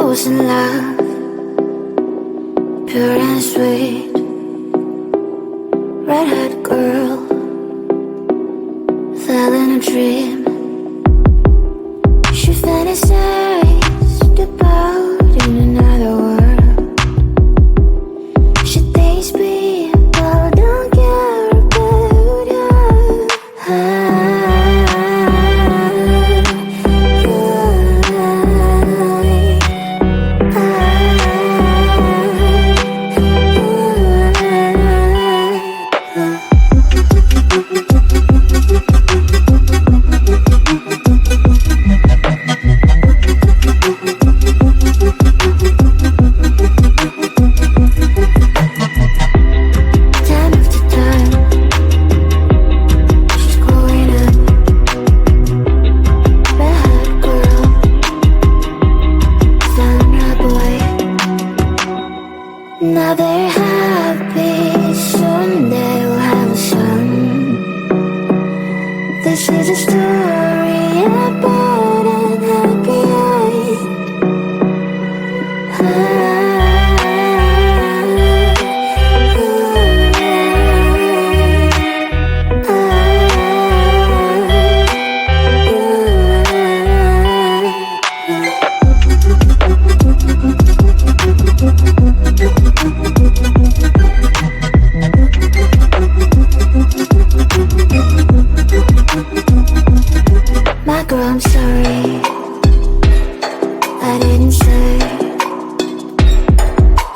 was in love, pure and sweet, red-haired girl, fell in a dream. She fantasized about in another world. She thinks people don't care about her. Now they're happy, soon they will have a son. This is a story about an happy My girl, I'm sorry, I didn't say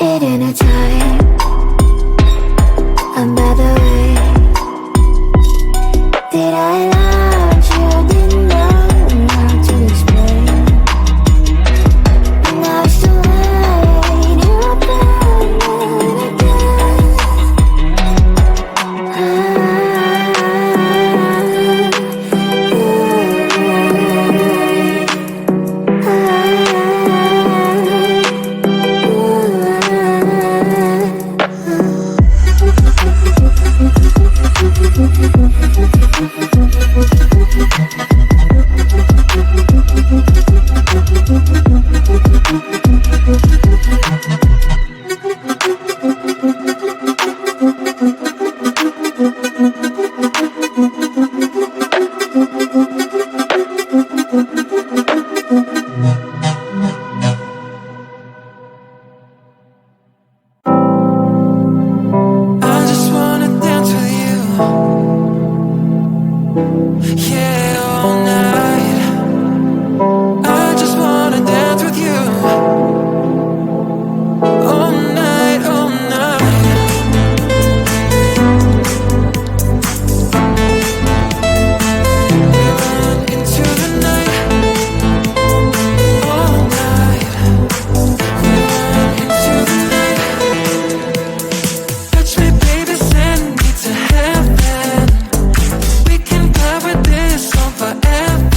it in a time. And by the way, did I love you? Didn't know how to explain. And now it's too late, you're back again. Forever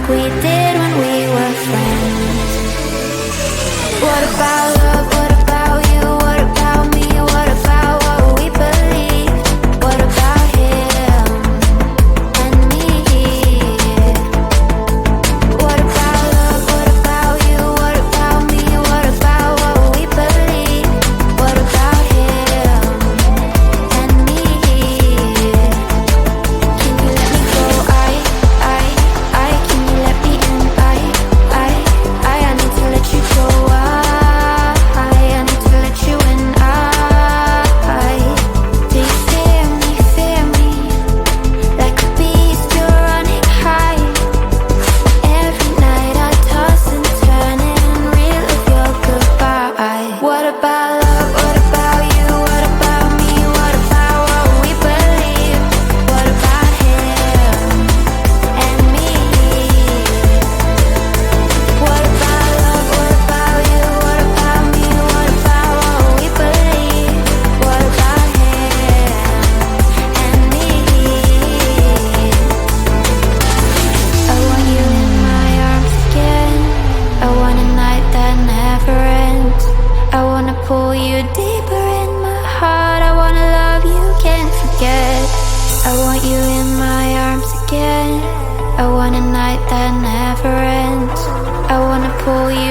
like we did when we were friends. What about love? What about you? What about me? What about what we believe? What about him and me? What about love? What about you? What about me? What about what we believe? What about him and me? Can you let me go? Can you let me in? I need to let you go. I need to let you in. Do you fear me? Like a beast, you're running high. Every night I toss and turn and relive your goodbye. What about love? What about you? What about me? What about what we believe? What about him and me? What about love? What about you? What about me? What about what we believe? What about him and me? I want you in my arms again. I want a night that never ends. I wanna pull you deeper in my heart. I wanna love you, can't forget. I want you in my arms again. I want a night that never ends. I wanna pull you